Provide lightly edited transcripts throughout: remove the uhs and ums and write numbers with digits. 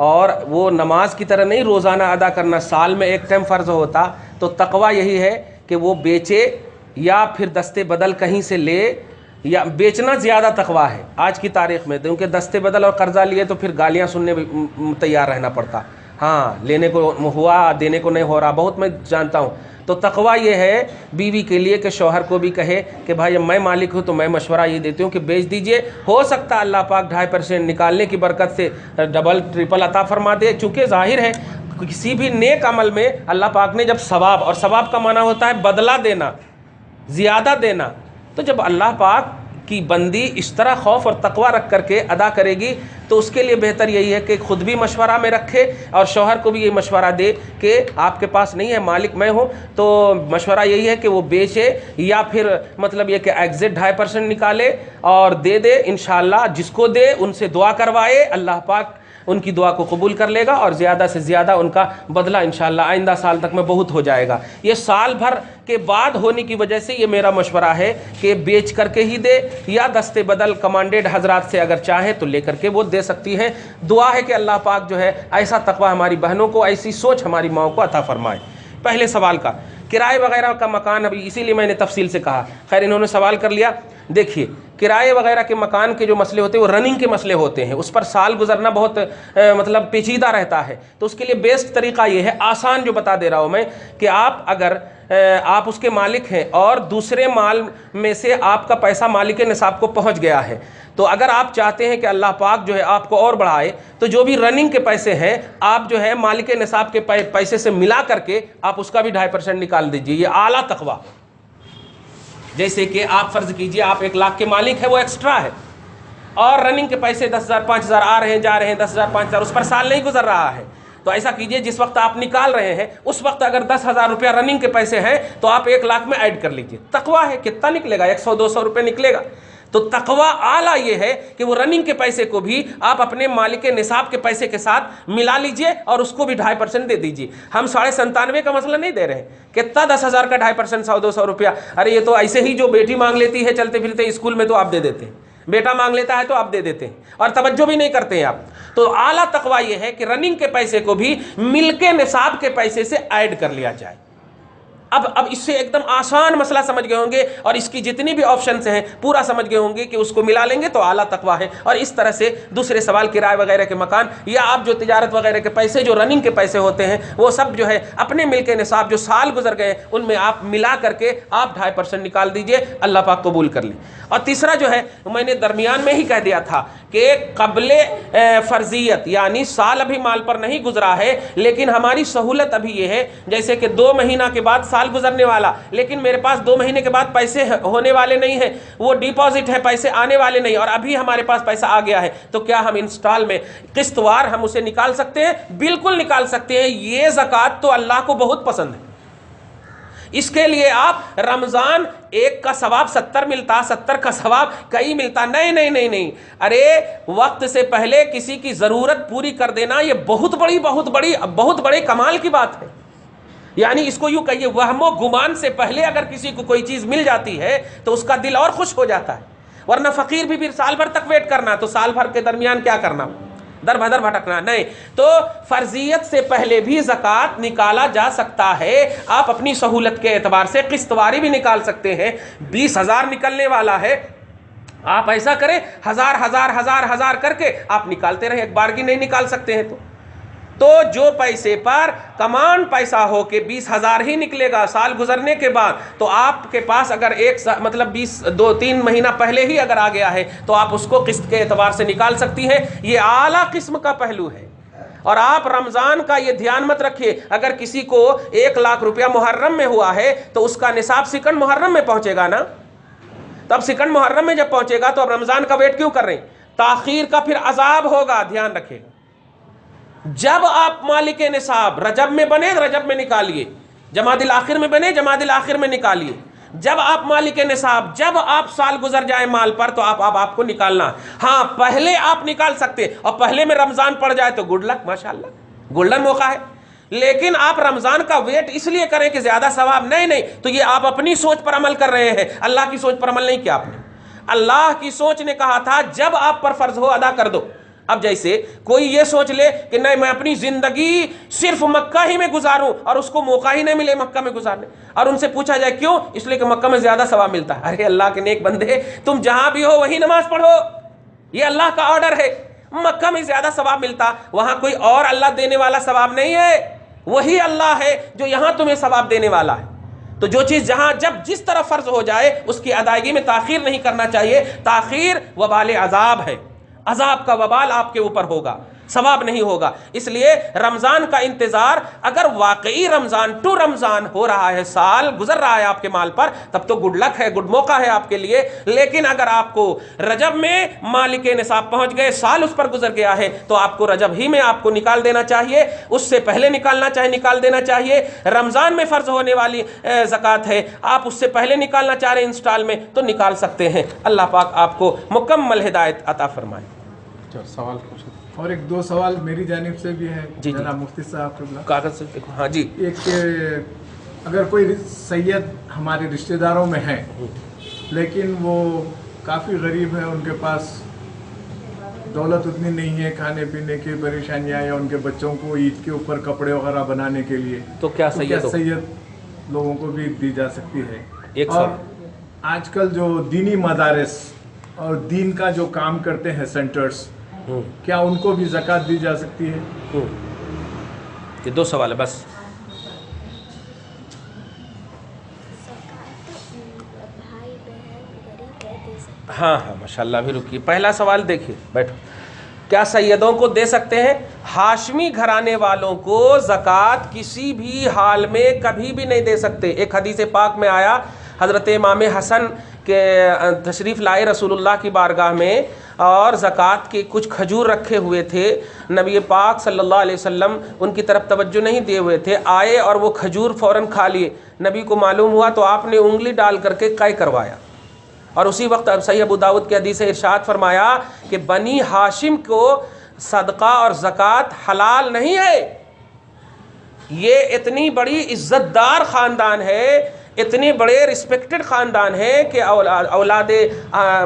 اور وہ نماز کی طرح نہیں روزانہ ادا کرنا، سال میں ایک ٹائم فرض ہوتا، تو تقوی یہی ہے کہ وہ بیچے یا پھر دستے بدل کہیں سے لے، یا بیچنا زیادہ تقوی ہے آج کی تاریخ میں، کیونکہ دستے بدل اور قرضہ لیے تو پھر گالیاں سننے تیار رہنا پڑتا، ہاں لینے کو ہوا دینے کو نہیں ہو رہا، بہت میں جانتا ہوں۔ تو تقوی یہ ہے بیوی کے لیے کہ شوہر کو بھی کہے کہ بھائی میں مالک ہوں تو میں مشورہ یہ دیتی ہوں کہ بیچ دیجئے، ہو سکتا ہے اللہ پاک 2.5% نکالنے کی برکت سے ڈبل ٹرپل عطا فرما دے، چونکہ ظاہر ہے کسی بھی نیک عمل میں اللہ پاک نے جب ثواب، اور ثواب کا معنی ہوتا ہے بدلہ دینا، زیادہ دینا، تو جب اللہ پاک کی بندی اس طرح خوف اور تقوی رکھ کر کے ادا کرے گی تو اس کے لیے بہتر یہی ہے کہ خود بھی مشورہ میں رکھے اور شوہر کو بھی یہ مشورہ دے کہ آپ کے پاس نہیں ہے، مالک میں ہوں، تو مشورہ یہی ہے کہ وہ بیچے یا پھر مطلب یہ کہ ایگزٹ 2.5% نکالے اور دے دے، انشاءاللہ جس کو دے ان سے دعا کروائے، اللہ پاک ان کی دعا کو قبول کر لے گا اور زیادہ سے زیادہ ان کا بدلہ انشاءاللہ آئندہ سال تک میں بہت ہو جائے گا۔ یہ سال بھر کے بعد ہونے کی وجہ سے یہ میرا مشورہ ہے کہ بیچ کر کے ہی دے، یا دستے بدل کمانڈیڈ حضرات سے اگر چاہیں تو لے کر کے وہ دے سکتی ہیں۔ دعا ہے کہ اللہ پاک جو ہے ایسا تقوی ہماری بہنوں کو، ایسی سوچ ہماری ماؤں کو عطا فرمائے۔ پہلے سوال کا کرائے وغیرہ کا مکان، ابھی اسی لیے میں نے تفصیل سے کہا، خیر انہوں نے سوال کر لیا۔ دیکھیے کرائے وغیرہ کے مکان کے جو مسئلے ہوتے ہیں وہ رننگ کے مسئلے ہوتے ہیں، اس پر سال گزرنا بہت مطلب پیچیدہ رہتا ہے، تو اس کے لیے بیسٹ طریقہ یہ ہے، آسان جو بتا دے رہا ہوں میں، کہ آپ اگر آپ اس کے مالک ہیں اور دوسرے مال میں سے آپ کا پیسہ مالک نصاب کو پہنچ گیا ہے، تو اگر آپ چاہتے ہیں کہ اللہ پاک جو ہے آپ کو اور بڑھائے، تو جو بھی رننگ کے پیسے ہیں آپ جو ہے مالک نصاب کے پیسے سے ملا کر کے آپ اس کا بھی 2.5% نکال دیجئے، یہ اعلیٰ تقوی۔ جیسے کہ آپ فرض کیجئے آپ 1 لاکھ کے مالک ہے، وہ ایکسٹرا ہے، اور رننگ کے پیسے 10,000 5,000 آ رہے ہیں جا رہے ہیں، 10,000 5,000 اس پر سال نہیں گزر رہا ہے، تو ایسا کیجئے جس وقت آپ نکال رہے ہیں اس وقت اگر 10,000 روپیہ رننگ کے پیسے ہیں تو آپ 1 لاکھ میں ایڈ کر لیجئے، تقوی ہے، کتنا نکلے گا؟ 100-200 روپے نکلے گا۔ تو تقوی اعلیٰ یہ ہے کہ وہ رننگ کے پیسے کو بھی آپ اپنے مالک نصاب کے پیسے کے ساتھ ملا لیجئے اور اس کو بھی 2.5% دے دیجئے۔ ہم 97.5 کا مسئلہ نہیں دے رہے ہیں، کتنا 10,000 کا 2.5%، 100-200 روپیہ، ارے یہ تو ایسے ہی جو بیٹی مانگ لیتی ہے چلتے پھرتے اسکول میں تو آپ دے دیتے ہیں، بیٹا مانگ لیتا ہے تو آپ دے دیتے ہیں اور توجہ بھی نہیں کرتے ہیں آپ۔ تو اعلیٰ تقوی یہ ہے کہ رننگ کے پیسے کو بھی مل کے نصاب کے پیسے سے ایڈ کر لیا جائے۔ اب اس سے ایک دم آسان مسئلہ سمجھ گئے ہوں گے، اور اس کی جتنی بھی آپشنز ہیں پورا سمجھ گئے ہوں گے کہ اس کو ملا لیں گے تو اعلیٰ تقوی ہے۔ اور اس طرح سے دوسرے سوال کرائے وغیرہ کے مکان یا آپ جو تجارت وغیرہ کے پیسے جو رننگ کے پیسے ہوتے ہیں وہ سب جو ہے اپنے مل کے نصاب جو سال گزر گئے ان میں آپ ملا کر کے آپ 2.5% نکال دیجئے، اللہ پاک قبول کر لیں۔ اور تیسرا جو ہے میں نے درمیان میں ہی کہہ دیا تھا کہ قبل فرضیت، یعنی سال ابھی مال پر نہیں گزرا ہے لیکن ہماری سہولت ابھی یہ ہے جیسے کہ 2 مہینہ کے بعد سال گزرنے والا، لیکن میرے پاس 2 مہینے کے بعد پیسے ہونے والے نہیں ہیں، وہ ڈیپازٹ ہے، پیسے آنے والے نہیں، اور ابھی ہمارے پاس پیسہ آ گیا ہے، تو کیا ہم انسٹال میں قسط وار ہم اسے نکال سکتے ہیں؟ بالکل نکال سکتے ہیں۔ یہ زکوٰۃ تو اللہ کو بہت پسند ہے، اس کے لیے آپ رمضان 1 کا ثواب 70 ملتا، 70 کا ثواب کئی ملتا، نہیں، ارے وقت سے پہلے کسی کی ضرورت پوری کر دینا یہ بہت بڑے کمال کی بات ہے۔ یعنی اس کو یوں کہیے، وہم و گمان سے پہلے اگر کسی کو کوئی چیز مل جاتی ہے تو اس کا دل اور خوش ہو جاتا ہے، ورنہ فقیر بھی پھر سال بھر تک ویٹ کرنا، تو سال بھر کے درمیان کیا کرنا، در بدر بھٹکنا نہیں۔ تو فرضیت سے پہلے بھی زکوٰۃ نکالا جا سکتا ہے، آپ اپنی سہولت کے اعتبار سے قسط واری بھی نکال سکتے ہیں۔ 20,000 نکلنے والا ہے، آپ ایسا کریں 1,000 کر کے آپ نکالتے رہیں، ایک بار کی نہیں نکال سکتے ہیں تو جو پیسے پر کمان پیسہ ہو کہ 20,000 ہی نکلے گا سال گزرنے کے بعد، تو آپ کے پاس اگر 2-3 مہینہ پہلے ہی اگر آ گیا ہے تو آپ اس کو قسط کے اعتبار سے نکال سکتی ہیں۔ یہ اعلیٰ قسم کا پہلو ہے۔ اور آپ رمضان کا یہ دھیان مت رکھیے، اگر کسی کو 1 لاکھ روپیہ محرم میں ہوا ہے تو اس کا نصاب سیکنڈ محرم میں پہنچے گا نا، تو اب سیکنڈ محرم میں جب پہنچے گا تو اب رمضان کا ویٹ کیوں کر رہے ہیں؟ تاخیر کا پھر عذاب ہوگا، دھیان رکھیں۔ جب آپ مالک نصاب رجب میں بنے رجب میں نکالیے، جمادی الاخر میں بنے جمادی الاخر میں نکالیے، جب آپ مالک نصاب، جب آپ سال گزر جائے مال پر تو آپ کو نکالنا۔ ہاں پہلے آپ نکال سکتے، اور پہلے میں رمضان پڑ جائے تو گڈ لک، ماشاءاللہ گولڈن موقع ہے، لیکن آپ رمضان کا ویٹ اس لیے کریں کہ زیادہ ثواب نہیں، تو یہ آپ اپنی سوچ پر عمل کر رہے ہیں، اللہ کی سوچ پر عمل نہیں کیا آپ نے۔ اللہ کی سوچ نے کہا تھا جب آپ پر فرض ہو ادا کر دو، اب جیسے کوئی یہ سوچ لے کہ نہیں میں اپنی زندگی صرف مکہ ہی میں گزاروں اور اس کو موقع ہی نہیں ملے مکہ میں گزارنے، اور ان سے پوچھا جائے کیوں؟ اس لیے کہ مکہ میں زیادہ ثواب ملتا ہے۔ ارے اللہ کے نیک بندے، تم جہاں بھی ہو وہی نماز پڑھو، یہ اللہ کا آرڈر ہے۔ مکہ میں زیادہ ثواب ملتا، وہاں کوئی اور اللہ دینے والا ثواب نہیں ہے، وہی اللہ ہے جو یہاں تمہیں ثواب دینے والا ہے۔ تو جو چیز جہاں جب جس طرح فرض ہو جائے اس کی ادائیگی میں تاخیر نہیں کرنا چاہیے۔ تاخیر وبال عذاب ہے، عذاب کا وبال آپ کے اوپر ہوگا، ثواب نہیں ہوگا۔ اس لیے رمضان کا انتظار، اگر واقعی رمضان ٹو رمضان ہو رہا ہے، سال گزر رہا ہے آپ کے مال پر، تب تو گڈ لک ہے، گڈ موقع ہے آپ کے لیے۔ لیکن اگر آپ کو رجب میں مالک نصاب پہنچ گئے، سال اس پر گزر گیا ہے، تو آپ کو رجب ہی میں آپ کو نکال دینا چاہیے، اس سے پہلے نکال دینا چاہیے۔ رمضان میں فرض ہونے والی زکوٰۃ ہے، آپ اس سے پہلے نکالنا چاہ رہے ہیں انسٹال میں تو نکال سکتے ہیں۔ اللہ پاک آپ کو مکمل ہدایت عطا فرمائے۔ سوال پوچھیں۔ اور ایک دو سوال میری جانب سے بھی ہے جی جناب مفتی صاحب قبلہ۔ کاغذ سے دیکھو۔ ہاں جی، ایک اگر کوئی سید ہمارے رشتہ داروں میں ہیں لیکن وہ کافی غریب ہیں، ان کے پاس دولت اتنی نہیں ہے کھانے پینے کی پریشانیاں، یا ان کے بچوں کو عید کے اوپر کپڑے وغیرہ بنانے کے لیے، تو کیا سید لوگوں کو بھی دی جا سکتی ہے؟ ایک اور سوال۔ آج کل جو دینی مدارس اور دین کا جو کام کرتے ہیں سینٹرز، کیا ان کو بھی زکوٰۃ دی جا سکتی ہے؟ یہ دو سوال ہے بس۔ ہاں ماشاءاللہ، بھی رکیے، پہلا سوال دیکھیے، بیٹھو۔ کیا سیدوں کو دے سکتے ہیں؟ ہاشمی گھرانے والوں کو زکوٰۃ کسی بھی حال میں کبھی بھی نہیں دے سکتے۔ ایک حدیث پاک میں آیا، حضرت امام حسن کے تشریف لائے رسول اللہ کی بارگاہ میں، اور زکوٰۃ کے کچھ کھجور رکھے ہوئے تھے، نبی پاک صلی اللہ علیہ وسلم ان کی طرف توجہ نہیں دیے ہوئے تھے، آئے اور وہ کھجور فوراً کھا لیے۔ نبی کو معلوم ہوا تو آپ نے انگلی ڈال کر کے قے کروایا، اور اسی وقت صحیح ابو داؤد کے حدیث ارشاد فرمایا کہ بنی ہاشم کو صدقہ اور زکوٰۃ حلال نہیں ہے۔ یہ اتنی بڑی عزت دار خاندان ہے، اتنے بڑے رسپیکٹڈ خاندان ہے کہ اولاد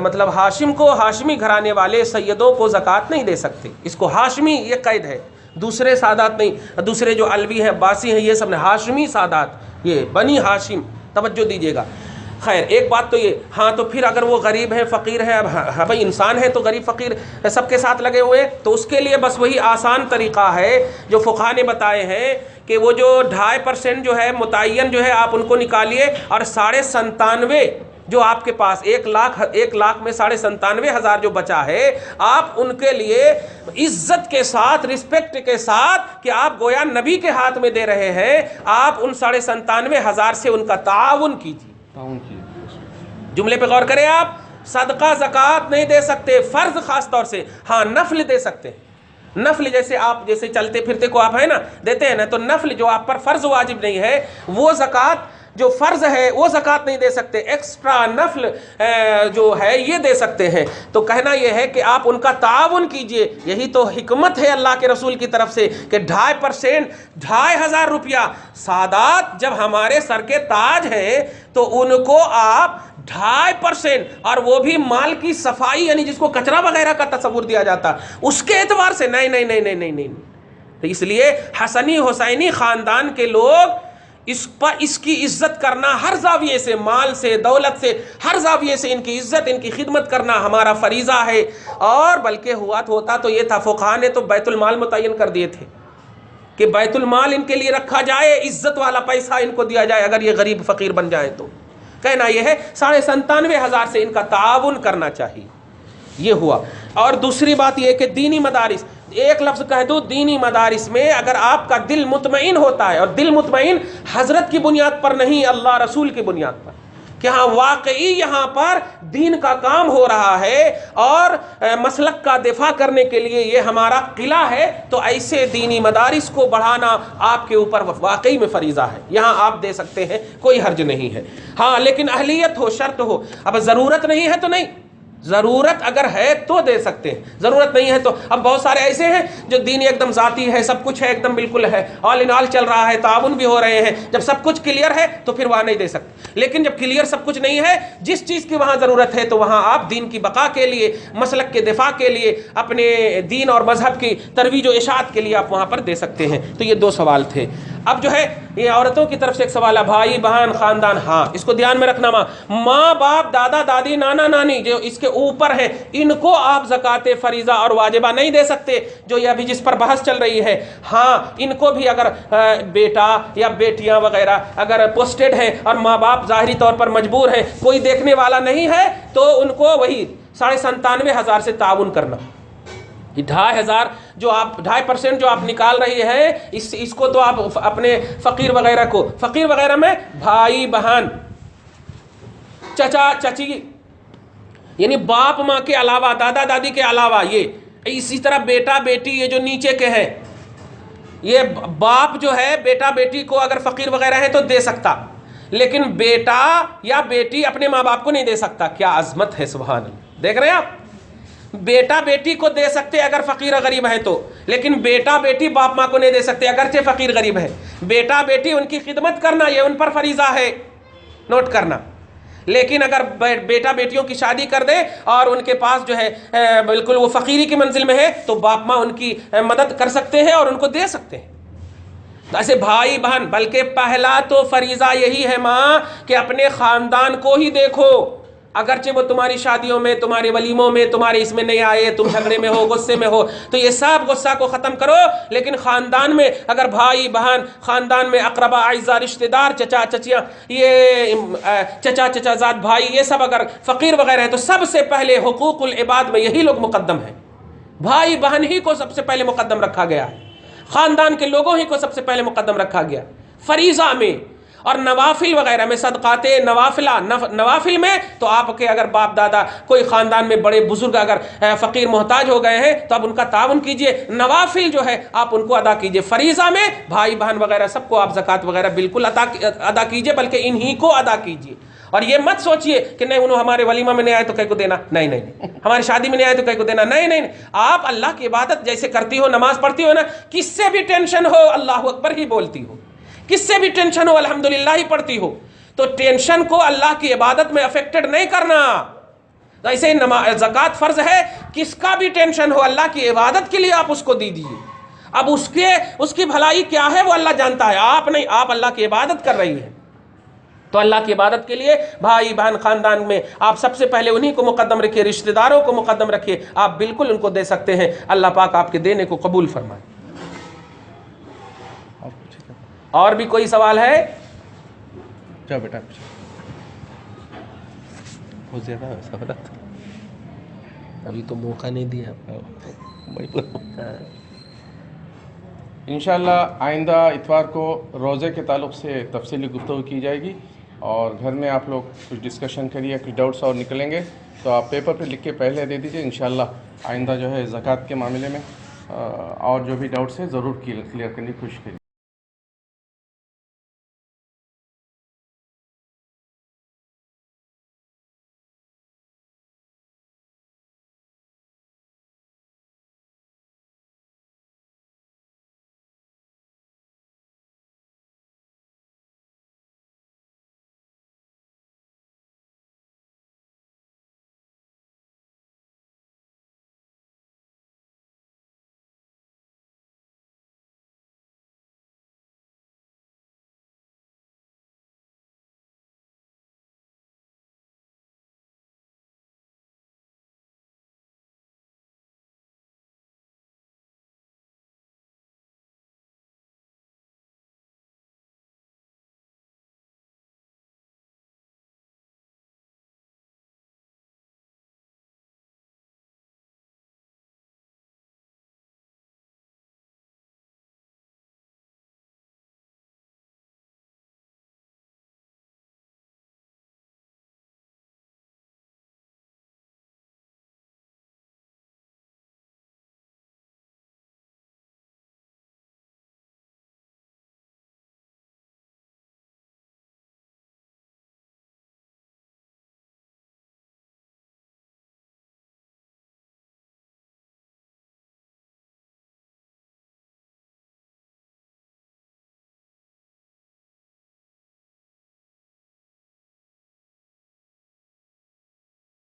مطلب ہاشم کو، ہاشمی گھرانے والے سیدوں کو زکوٰۃ نہیں دے سکتے۔ اس کو ہاشمی یہ قید ہے، دوسرے سادات نہیں، دوسرے جو علوی ہیں، عباسی ہیں، یہ سب نے ہاشمی سادات، یہ بنی ہاشم، توجہ دیجیے گا۔ خیر، ایک بات تو یہ، ہاں تو پھر اگر وہ غریب ہے، فقیر ہے، اب بھائی انسان ہے تو غریب فقیر سب کے ساتھ لگے ہوئے، تو اس کے لیے بس وہی آسان طریقہ ہے جو فقہا نے بتائے ہیں کہ وہ جو 2.5% جو ہے متعین جو ہے آپ ان کو نکالیے، اور 97.5 جو آپ کے پاس 1 لاکھ میں 97.5 جو بچا ہے، آپ ان کے لیے عزت کے ساتھ، رسپیکٹ کے ساتھ، کہ آپ گویا نبی کے ہاتھ میں دے رہے ہیں، آپ ان 97.5 سے ان کا تعاون کیجیے۔ جملے پہ غور کریں، آپ صدقہ زکوٰۃ نہیں دے سکتے، فرض خاص طور سے، ہاں نفل دے سکتے ہیں۔ نفل جیسے آپ جیسے چلتے پھرتے کو آپ ہے نا دیتے ہیں نا، تو نفل جو آپ پر فرض واجب نہیں ہے، وہ زکوٰۃ جو فرض ہے وہ زکوٰۃ نہیں دے سکتے، ایکسٹرا نفل جو ہے یہ دے سکتے ہیں۔ تو کہنا یہ ہے کہ آپ ان کا تعاون کیجئے، یہی تو حکمت ہے اللہ کے رسول کی طرف سے کہ 2.5%، 2,500 روپیہ سادات جب ہمارے سر کے تاج ہیں تو ان کو آپ 2.5%، اور وہ بھی مال کی صفائی، یعنی جس کو کچرا وغیرہ کا تصور دیا جاتا، اس کے اعتبار سے نہیں۔ تو اس لیے حسنی حسینی خاندان کے لوگ اس کی عزت کرنا، ہر زاویے سے، مال سے، دولت سے، ہر زاویے سے ان کی عزت، ان کی خدمت کرنا ہمارا فریضہ ہے۔ اور بلکہ ہوتا تو یہ تھا، فقہا نے تو بیت المال متعین کر دیے تھے کہ بیت المال ان کے لیے رکھا جائے، عزت والا پیسہ ان کو دیا جائے اگر یہ غریب فقیر بن جائے تو۔ کہنا یہ ہے 97.5 سے ان کا تعاون کرنا چاہیے، یہ ہوا۔ اور دوسری بات یہ کہ دینی مدارس، ایک لفظ کہہ دو، دینی مدارس میں اگر آپ کا دل مطمئن ہوتا ہے، اور دل مطمئن حضرت کی بنیاد پر نہیں، اللہ رسول کی بنیاد پر، کہ ہاں واقعی یہاں پر دین کا کام ہو رہا ہے اور مسلک کا دفاع کرنے کے لیے یہ ہمارا قلعہ ہے، تو ایسے دینی مدارس کو بڑھانا آپ کے اوپر واقعی میں فریضہ ہے۔ یہاں آپ دے سکتے ہیں، کوئی حرج نہیں ہے۔ ہاں لیکن اہلیت ہو، شرط ہو، اب ضرورت نہیں ہے تو نہیں، ضرورت اگر ہے تو دے سکتے ہیں, ضرورت نہیں ہے تو. اب بہت سارے ایسے ہیں جو دین ایک دم ذاتی ہے, سب کچھ ہے ایک دم بالکل ہے, آل ان آل چل رہا ہے, تعاون بھی ہو رہے ہیں, جب سب کچھ کلیئر ہے تو پھر وہاں نہیں دے سکتے. لیکن جب کلیئر سب کچھ نہیں ہے, جس چیز کی وہاں ضرورت ہے تو وہاں آپ دین کی بقا کے لیے, مسلک کے دفاع کے لیے, اپنے دین اور مذہب کی ترویج و اشاعت کے لیے آپ وہاں پر دے سکتے ہیں. تو یہ 2 سوال تھے. اب جو ہے یہ عورتوں کی طرف سے ایک سوال ہے, بھائی بہن خاندان. ہاں اس کو دھیان میں رکھنا, ماں باپ دادا دادی نانا نانی جو اس کے اوپر ہیں, ان کو آپ زکوٰۃ فریضہ اور واجبہ نہیں دے سکتے, جو یہ ابھی جس پر بحث چل رہی ہے. ہاں ان کو بھی اگر بیٹا یا بیٹیاں وغیرہ اگر پوسٹڈ ہیں اور ماں باپ ظاہری طور پر مجبور ہیں, کوئی دیکھنے والا نہیں ہے, تو ان کو وہی 97,500 سے تعاون کرنا. 2,500 جو آپ 2.5% جو آپ نکال رہی ہے, اس کو تو آپ اپنے فقیر وغیرہ کو, فقیر وغیرہ میں بھائی بہن چچا چچی یعنی باپ ماں کے علاوہ, دادا دادی کے علاوہ, یہ اسی طرح بیٹا بیٹی یہ جو نیچے کے ہیں, یہ باپ جو ہے بیٹا بیٹی کو اگر فقیر وغیرہ ہے تو دے سکتا, لیکن بیٹا یا بیٹی اپنے ماں باپ کو نہیں دے سکتا. کیا عظمت ہے, سبحان اللہ. دیکھ رہے ہیں آپ, بیٹا بیٹی کو دے سکتے اگر فقیر غریب ہے تو, لیکن بیٹا بیٹی باپ ماں کو نہیں دے سکتے اگرچہ فقیر غریب ہے. بیٹا بیٹی ان کی خدمت کرنا یہ ان پر فریضہ ہے, نوٹ کرنا. لیکن اگر بیٹا بیٹیوں کی شادی کر دے اور ان کے پاس جو ہے بالکل وہ فقیری کی منزل میں ہے, تو باپ ماں ان کی مدد کر سکتے ہیں اور ان کو دے سکتے ہیں. ایسے بھائی بہن, بلکہ پہلا تو فریضہ یہی ہے ماں کہ اپنے خاندان کو ہی دیکھو, اگرچہ وہ تمہاری شادیوں میں, تمہارے ولیموں میں, تمہارے اس میں نہیں آئے, تم جھگڑے میں ہو, غصے میں ہو, تو یہ سب غصہ کو ختم کرو. لیکن خاندان میں اگر بھائی بہن, خاندان میں اقربا اعزا رشتہ دار, چچا چچیاں, یہ چچا چچا زاد بھائی, یہ سب اگر فقیر وغیرہ ہیں تو سب سے پہلے حقوق العباد میں یہی لوگ مقدم ہیں. بھائی بہن ہی کو سب سے پہلے مقدم رکھا گیا ہے, خاندان کے لوگوں ہی کو سب سے پہلے مقدم رکھا گیا فریضہ میں. اور نوافل وغیرہ میں, صدقات نوافل میں تو آپ کے اگر باپ دادا کوئی خاندان میں بڑے بزرگ اگر فقیر محتاج ہو گئے ہیں تو آپ ان کا تعاون کیجئے. نوافل جو ہے آپ ان کو ادا کیجئے. فریضہ میں بھائی بہن وغیرہ سب کو آپ زکوٰۃ وغیرہ بالکل ادا کیجئے, بلکہ انہی کو ادا کیجئے. اور یہ مت سوچئے کہ نہیں انہوں ہمارے ولیمہ میں نہیں آئے تو کہیں کو دینا, نہیں نہیں, ہماری شادی میں نہیں آئے تو کہیں کو دینا, نہیں نہیں. آپ اللہ کی عبادت جیسے کرتی ہو, نماز پڑھتی ہو نا, کس سے بھی ٹینشن ہو اللہ اکبر ہی بولتی ہو, کس سے بھی ٹینشن ہو الحمدللہ ہی پڑھتی ہو, تو ٹینشن کو اللہ کی عبادت میں افیکٹڈ نہیں کرنا. ایسے زکوٰۃ فرض ہے, کس کا بھی ٹینشن ہو اللہ کی عبادت کے لیے آپ اس کو دیجیے. اب اس کی بھلائی کیا ہے وہ اللہ جانتا ہے, آپ نہیں. آپ اللہ کی عبادت کر رہی ہیں تو اللہ کی عبادت کے لیے بھائی بہن خاندان میں آپ سب سے پہلے انہی کو مقدم رکھیے, رشتہ داروں کو مقدم رکھیے. آپ بالکل ان کو دے سکتے ہیں. اللہ پاک آپ کے دینے کو قبول فرمائے. اور بھی کوئی سوال ہے؟ جاؤ بیٹا. بہت زیادہ سوالات, ابھی تو موقع نہیں دیا. انشاءاللہ آئندہ اتوار کو روزے کے تعلق سے تفصیلی گفتگو کی جائے گی, اور گھر میں آپ لوگ کچھ ڈسکشن کریے, کچھ ڈاؤٹس اور نکلیں گے تو آپ پیپر پہ لکھ کے پہلے دے دیجیے. انشاءاللہ آئندہ جو ہے زکوٰۃ کے معاملے میں اور جو بھی ڈاؤٹس ہیں ضرور کلیئر کرنے کی کوشش کریے.